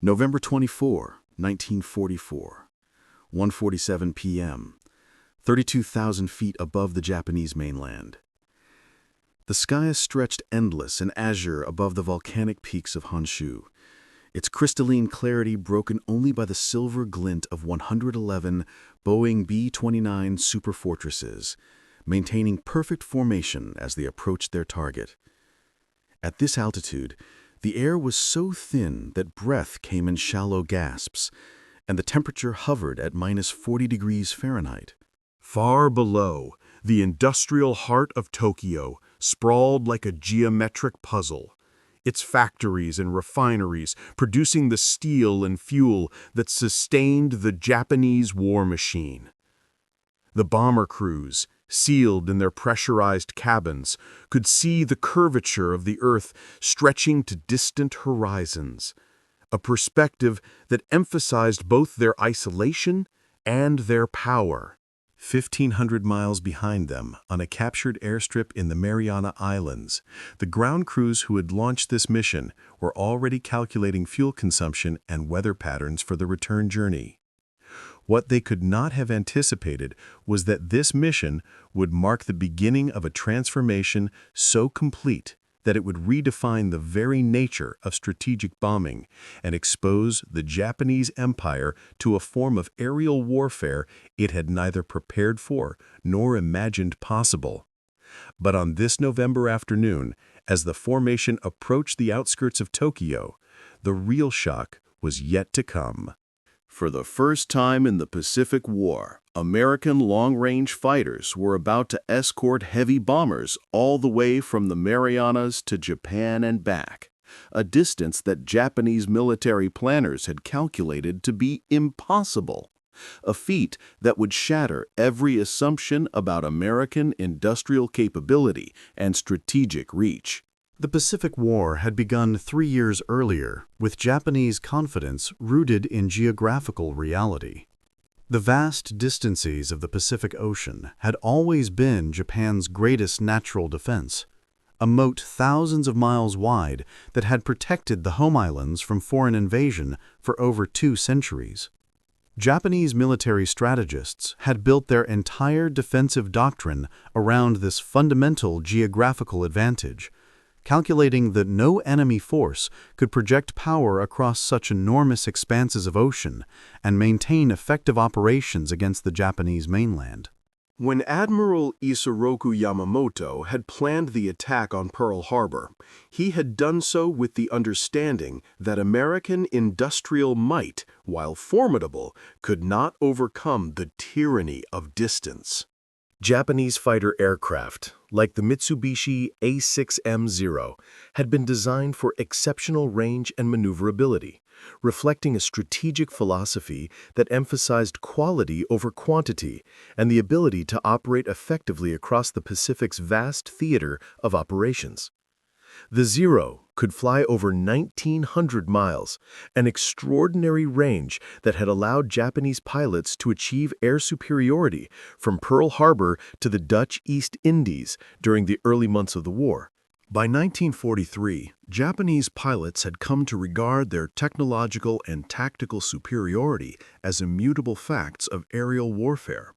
November 24, 1944, 1:47 p.m., 32,000 feet above the Japanese mainland. The sky is stretched endless and azure above the volcanic peaks of Honshu, its crystalline clarity broken only by the silver glint of 111 Boeing B-29 Superfortresses, maintaining perfect formation as they approached their target. At this altitude, the air was so thin that breath came in shallow gasps, and the temperature hovered at -40 degrees Fahrenheit. Far below, the industrial heart of Tokyo sprawled like a geometric puzzle, its factories and refineries producing the steel and fuel that sustained the Japanese war machine. The bomber crews, sealed in their pressurized cabins, could see the curvature of the Earth stretching to distant horizons, a perspective that emphasized both their isolation and their power. 1,500 miles behind them, on a captured airstrip in the Mariana Islands, the ground crews who had launched this mission were already calculating fuel consumption and weather patterns for the return journey. What they could not have anticipated was that this mission would mark the beginning of a transformation so complete that it would redefine the very nature of strategic bombing and expose the Japanese Empire to a form of aerial warfare it had neither prepared for nor imagined possible. But on this November afternoon, as the formation approached the outskirts of Tokyo, the real shock was yet to come. For the first time in the Pacific War, American long-range fighters were about to escort heavy bombers all the way from the Marianas to Japan and back, a distance that Japanese military planners had calculated to be impossible, a feat that would shatter every assumption about American industrial capability and strategic reach. The Pacific War had begun 3 years earlier, with Japanese confidence rooted in geographical reality. The vast distances of the Pacific Ocean had always been Japan's greatest natural defense, a moat thousands of miles wide that had protected the home islands from foreign invasion for over 2 centuries. Japanese military strategists had built their entire defensive doctrine around this fundamental geographical advantage, calculating that no enemy force could project power across such enormous expanses of ocean and maintain effective operations against the Japanese mainland. When Admiral Yamamoto had planned the attack on Pearl Harbor, he had done so with the understanding that American industrial might, while formidable, could not overcome the tyranny of distance. Japanese fighter aircraft, like the Mitsubishi A6M0, had been designed for exceptional range and maneuverability, reflecting a strategic philosophy that emphasized quality over quantity and the ability to operate effectively across the Pacific's vast theater of operations. The Zero could fly over 1,900 miles, an extraordinary range that had allowed Japanese pilots to achieve air superiority from Pearl Harbor to the Dutch East Indies during the early months of the war. By 1943, Japanese pilots had come to regard their technological and tactical superiority as immutable facts of aerial warfare.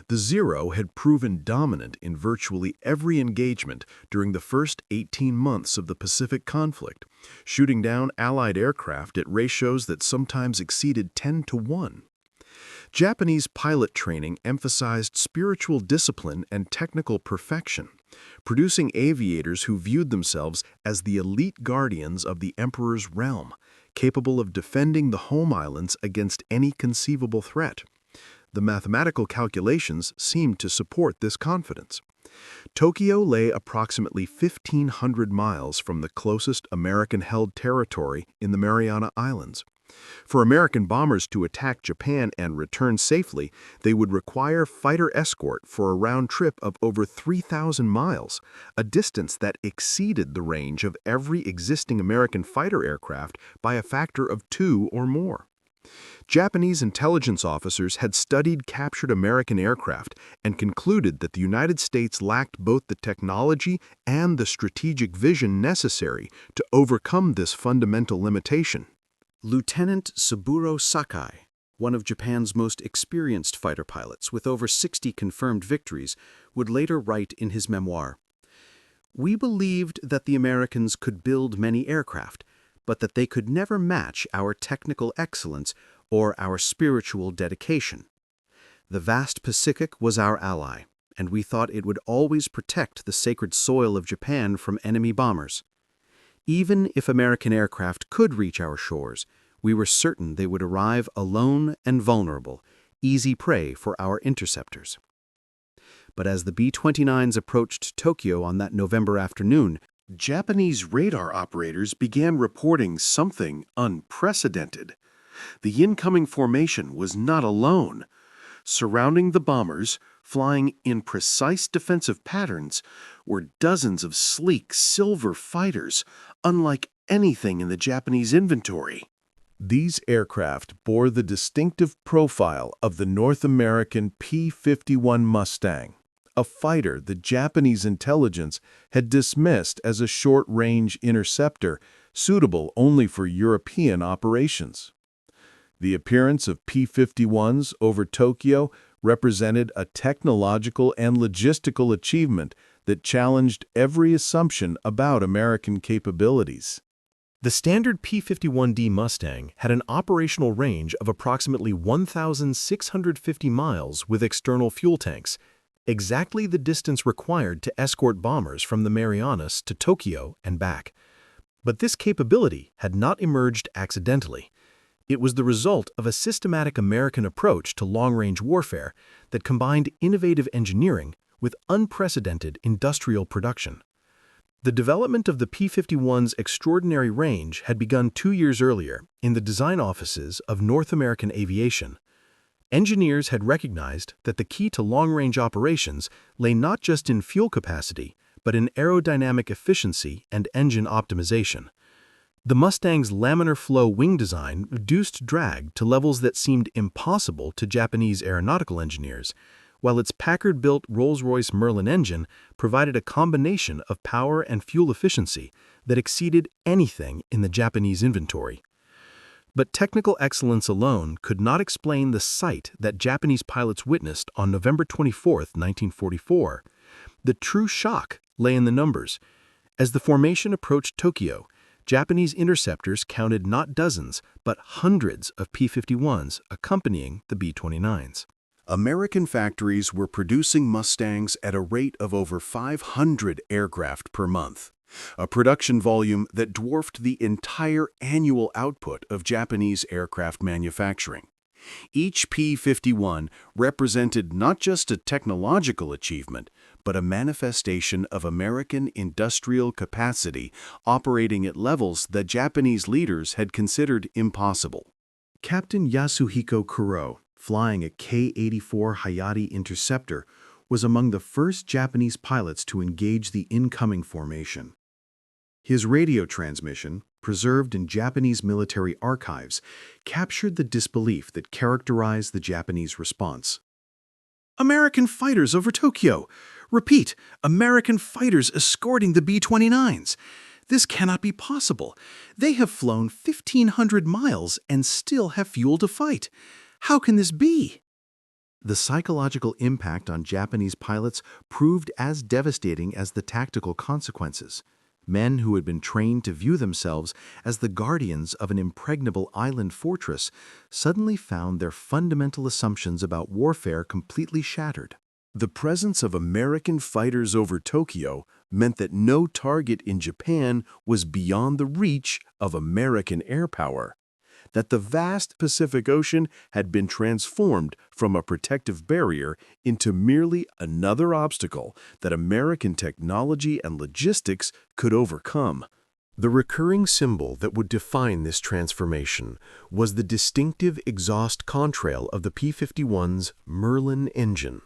The Zero had proven dominant in virtually every engagement during the first 18 months of the Pacific conflict, shooting down Allied aircraft at ratios that sometimes exceeded 10-to-1. Japanese pilot training emphasized spiritual discipline and technical perfection, producing aviators who viewed themselves as the elite guardians of the Emperor's realm, capable of defending the home islands against any conceivable threat. The mathematical calculations seemed to support this confidence. Tokyo lay approximately 1,500 miles from the closest American-held territory in the Mariana Islands. For American bombers to attack Japan and return safely, they would require fighter escort for a round trip of over 3,000 miles, a distance that exceeded the range of every existing American fighter aircraft by a factor of 2 or more. Japanese intelligence officers had studied captured American aircraft and concluded that the United States lacked both the technology and the strategic vision necessary to overcome this fundamental limitation. Lieutenant Saburo Sakai, one of Japan's most experienced fighter pilots with over 60 confirmed victories, would later write in his memoir, "We believed that the Americans could build many aircraft, but that they could never match our technical excellence or our spiritual dedication. The vast Pacific was our ally, and we thought it would always protect the sacred soil of Japan from enemy bombers. Even if American aircraft could reach our shores, we were certain they would arrive alone and vulnerable, easy prey for our interceptors." But as the B-29s approached Tokyo on that November afternoon, Japanese radar operators began reporting something unprecedented. The incoming formation was not alone. Surrounding the bombers, flying in precise defensive patterns, were dozens of sleek silver fighters, unlike anything in the Japanese inventory. These aircraft bore the distinctive profile of the North American P-51 Mustang, a fighter the Japanese intelligence had dismissed as a short-range interceptor suitable only for European operations. The appearance of P-51s over Tokyo represented a technological and logistical achievement that challenged every assumption about American capabilities. The standard P-51D Mustang had an operational range of approximately 1,650 miles with external fuel tanks, exactly the distance required to escort bombers from the Marianas to Tokyo and back. But this capability had not emerged accidentally. It was the result of a systematic American approach to long-range warfare that combined innovative engineering with unprecedented industrial production. The development of the P-51's extraordinary range had begun 2 years earlier in the design offices of North American Aviation. Engineers had recognized that the key to long-range operations lay not just in fuel capacity, but in aerodynamic efficiency and engine optimization. The Mustang's laminar flow wing design reduced drag to levels that seemed impossible to Japanese aeronautical engineers, while its Packard-built Rolls-Royce Merlin engine provided a combination of power and fuel efficiency that exceeded anything in the Japanese inventory. But technical excellence alone could not explain the sight that Japanese pilots witnessed on November 24, 1944. The true shock lay in the numbers. As the formation approached Tokyo, Japanese interceptors counted not dozens, but hundreds of P-51s accompanying the B-29s. American factories were producing Mustangs at a rate of over 500 aircraft per month, a production volume that dwarfed the entire annual output of Japanese aircraft manufacturing. Each P-51 represented not just a technological achievement, but a manifestation of American industrial capacity operating at levels that Japanese leaders had considered impossible. Captain Yasuhiko Kuro, flying a K-84 Hayate interceptor, was among the first Japanese pilots to engage the incoming formation. His radio transmission, preserved in Japanese military archives, captured the disbelief that characterized the Japanese response. "American fighters over Tokyo! Repeat, American fighters escorting the B-29s! This cannot be possible. They have flown 1,500 miles and still have fuel to fight. How can this be?" The psychological impact on Japanese pilots proved as devastating as the tactical consequences. Men who had been trained to view themselves as the guardians of an impregnable island fortress suddenly found their fundamental assumptions about warfare completely shattered. The presence of American fighters over Tokyo meant that no target in Japan was beyond the reach of American air power, that the vast Pacific Ocean had been transformed from a protective barrier into merely another obstacle that American technology and logistics could overcome. The recurring symbol that would define this transformation was the distinctive exhaust contrail of the P-51's Merlin engine,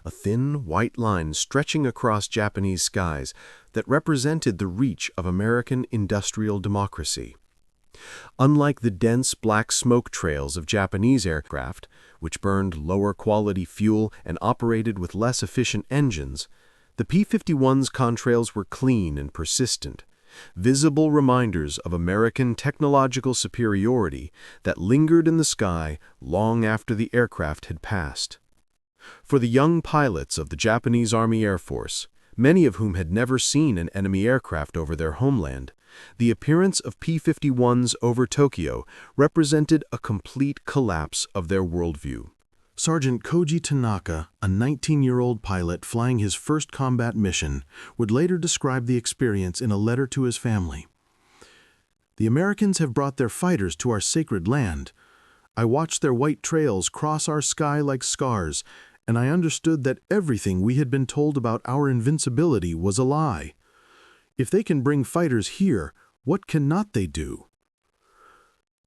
a thin white line stretching across Japanese skies that represented the reach of American industrial democracy. Unlike the dense black smoke trails of Japanese aircraft, which burned lower-quality fuel and operated with less efficient engines, the P-51's contrails were clean and persistent, visible reminders of American technological superiority that lingered in the sky long after the aircraft had passed. For the young pilots of the Japanese Army Air Force, many of whom had never seen an enemy aircraft over their homeland, the appearance of P-51s over Tokyo represented a complete collapse of their worldview. Sergeant Koji Tanaka, a 19-year-old pilot flying his first combat mission, would later describe the experience in a letter to his family. "The Americans have brought their fighters to our sacred land. I watched their white trails cross our sky like scars, and I understood that everything we had been told about our invincibility was a lie. If they can bring fighters here, what cannot they do?"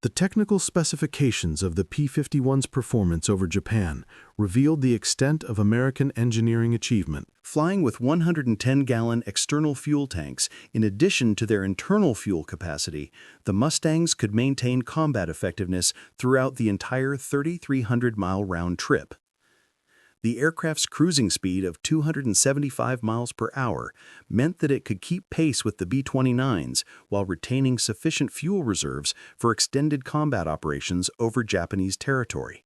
The technical specifications of the P-51's performance over Japan revealed the extent of American engineering achievement. Flying with 110-gallon external fuel tanks, in addition to their internal fuel capacity, the Mustangs could maintain combat effectiveness throughout the entire 3,300-mile round trip. The aircraft's cruising speed of 275 miles per hour meant that it could keep pace with the B-29s while retaining sufficient fuel reserves for extended combat operations over Japanese territory.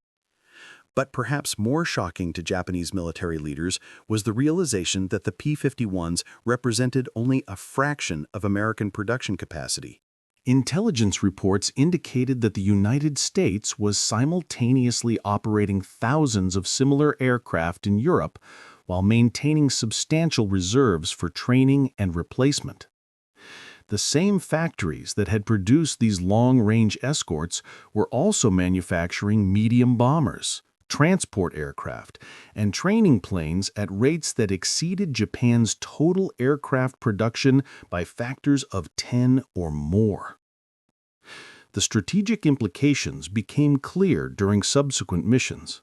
But perhaps more shocking to Japanese military leaders was the realization that the P-51s represented only a fraction of American production capacity. Intelligence reports indicated that the United States was simultaneously operating thousands of similar aircraft in Europe while maintaining substantial reserves for training and replacement. The same factories that had produced these long-range escorts were also manufacturing medium bombers, transport aircraft, and training planes at rates that exceeded Japan's total aircraft production by factors of 10 or more. The strategic implications became clear during subsequent missions.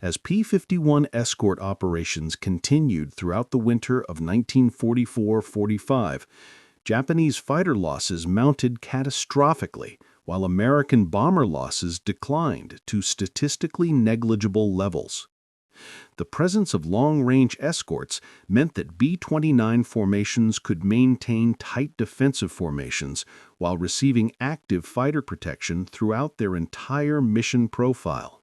As P-51 escort operations continued throughout the winter of 1944-45, Japanese fighter losses mounted catastrophically, while American bomber losses declined to statistically negligible levels. The presence of long-range escorts meant that B-29 formations could maintain tight defensive formations while receiving active fighter protection throughout their entire mission profile.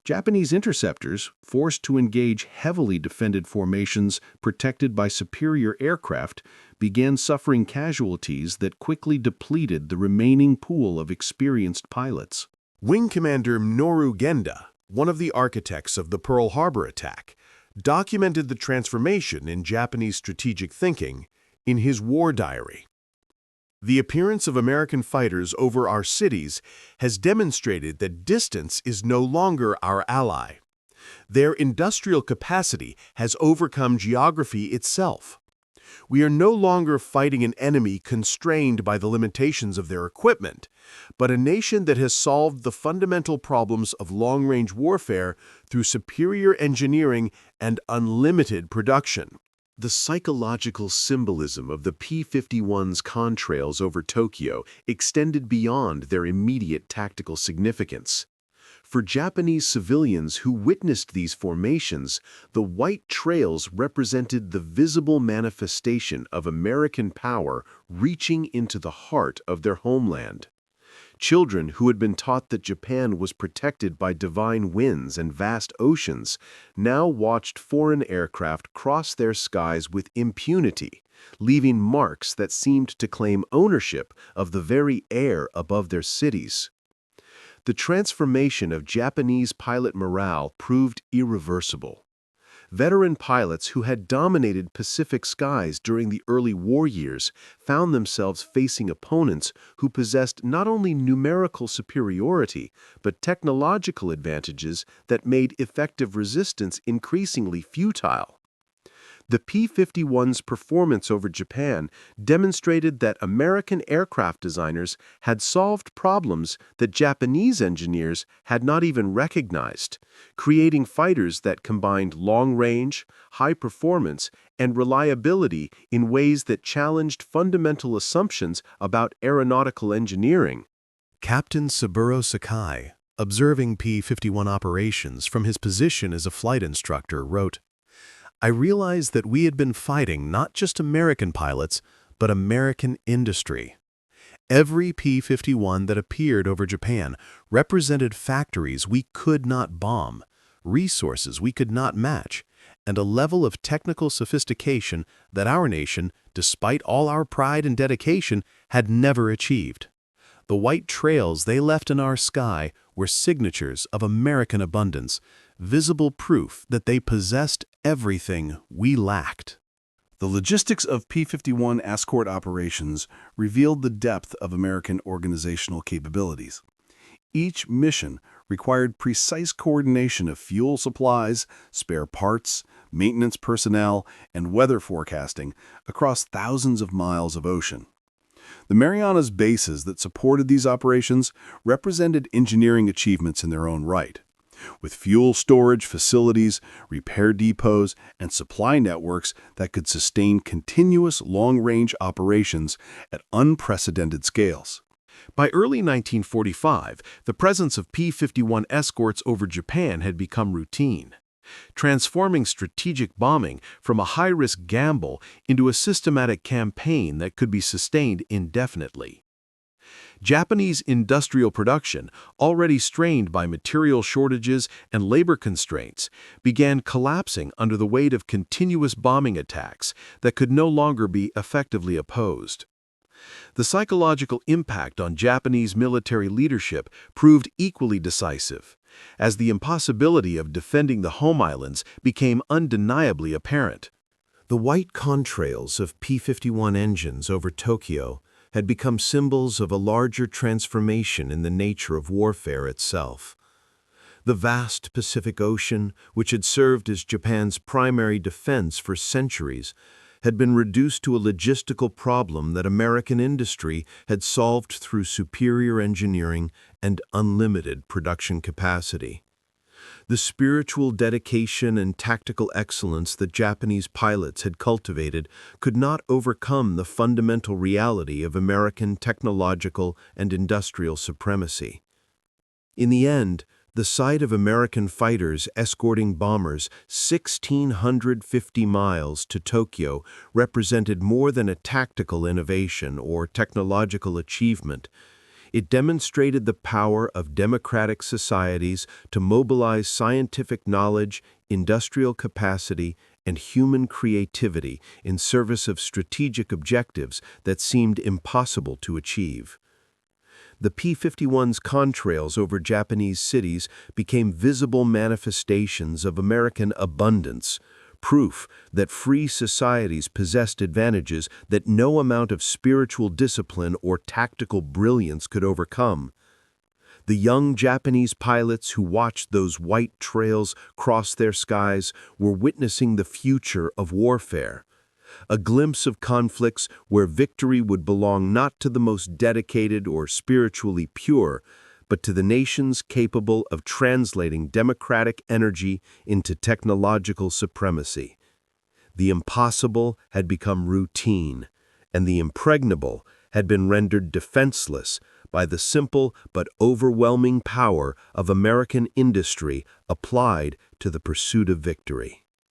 Japanese interceptors, forced to engage heavily defended formations protected by superior aircraft, began suffering casualties that quickly depleted the remaining pool of experienced pilots. Wing Commander Minoru Genda, one of the architects of the Pearl Harbor attack, documented the transformation in Japanese strategic thinking in his war diary. "The appearance of American fighters over our cities has demonstrated that distance is no longer our ally. Their industrial capacity has overcome geography itself. We are no longer fighting an enemy constrained by the limitations of their equipment, but a nation that has solved the fundamental problems of long-range warfare through superior engineering and unlimited production." The psychological symbolism of the P-51's contrails over Tokyo extended beyond their immediate tactical significance. For Japanese civilians who witnessed these formations, the white trails represented the visible manifestation of American power reaching into the heart of their homeland. Children who had been taught that Japan was protected by divine winds and vast oceans now watched foreign aircraft cross their skies with impunity, leaving marks that seemed to claim ownership of the very air above their cities. The transformation of Japanese pilot morale proved irreversible. Veteran pilots who had dominated Pacific skies during the early war years found themselves facing opponents who possessed not only numerical superiority, but technological advantages that made effective resistance increasingly futile. The P-51's performance over Japan demonstrated that American aircraft designers had solved problems that Japanese engineers had not even recognized, creating fighters that combined long range, high performance, and reliability in ways that challenged fundamental assumptions about aeronautical engineering. Captain Saburo Sakai, observing P-51 operations from his position as a flight instructor, wrote, "I realized that we had been fighting not just American pilots, but American industry. Every P-51 that appeared over Japan represented factories we could not bomb, resources we could not match, and a level of technical sophistication that our nation, despite all our pride and dedication, had never achieved. The white trails they left in our sky were signatures of American abundance, visible proof that they possessed everything we lacked. The logistics of P-51 escort operations revealed the depth of American organizational capabilities. Each mission required precise coordination of fuel supplies, spare parts, maintenance personnel, and weather forecasting across thousands of miles of ocean. The Marianas bases that supported these operations represented engineering achievements in their own right. With fuel storage facilities, repair depots, and supply networks that could sustain continuous long-range operations at unprecedented scales. By early 1945, the presence of P-51 escorts over Japan had become routine, transforming strategic bombing from a high-risk gamble into a systematic campaign that could be sustained indefinitely. Japanese industrial production, already strained by material shortages and labor constraints, began collapsing under the weight of continuous bombing attacks that could no longer be effectively opposed. The psychological impact on Japanese military leadership proved equally decisive, as the impossibility of defending the home islands became undeniably apparent. The white contrails of P-51 engines over Tokyo had become symbols of a larger transformation in the nature of warfare itself. The vast Pacific Ocean, which had served as Japan's primary defense for centuries, had been reduced to a logistical problem that American industry had solved through superior engineering and unlimited production capacity. The spiritual dedication and tactical excellence that Japanese pilots had cultivated could not overcome the fundamental reality of American technological and industrial supremacy. In the end, the sight of American fighters escorting bombers 1,650 miles to Tokyo represented more than a tactical innovation or technological achievement. It demonstrated the power of democratic societies to mobilize scientific knowledge, industrial capacity, and human creativity in service of strategic objectives that seemed impossible to achieve. The P-51's contrails over Japanese cities became visible manifestations of American abundance, proof that free societies possessed advantages that no amount of spiritual discipline or tactical brilliance could overcome. The young Japanese pilots who watched those white trails cross their skies were witnessing the future of warfare, a glimpse of conflicts where victory would belong not to the most dedicated or spiritually pure, but to the nations capable of translating democratic energy into technological supremacy. The impossible had become routine, and the impregnable had been rendered defenseless by the simple but overwhelming power of American industry applied to the pursuit of victory.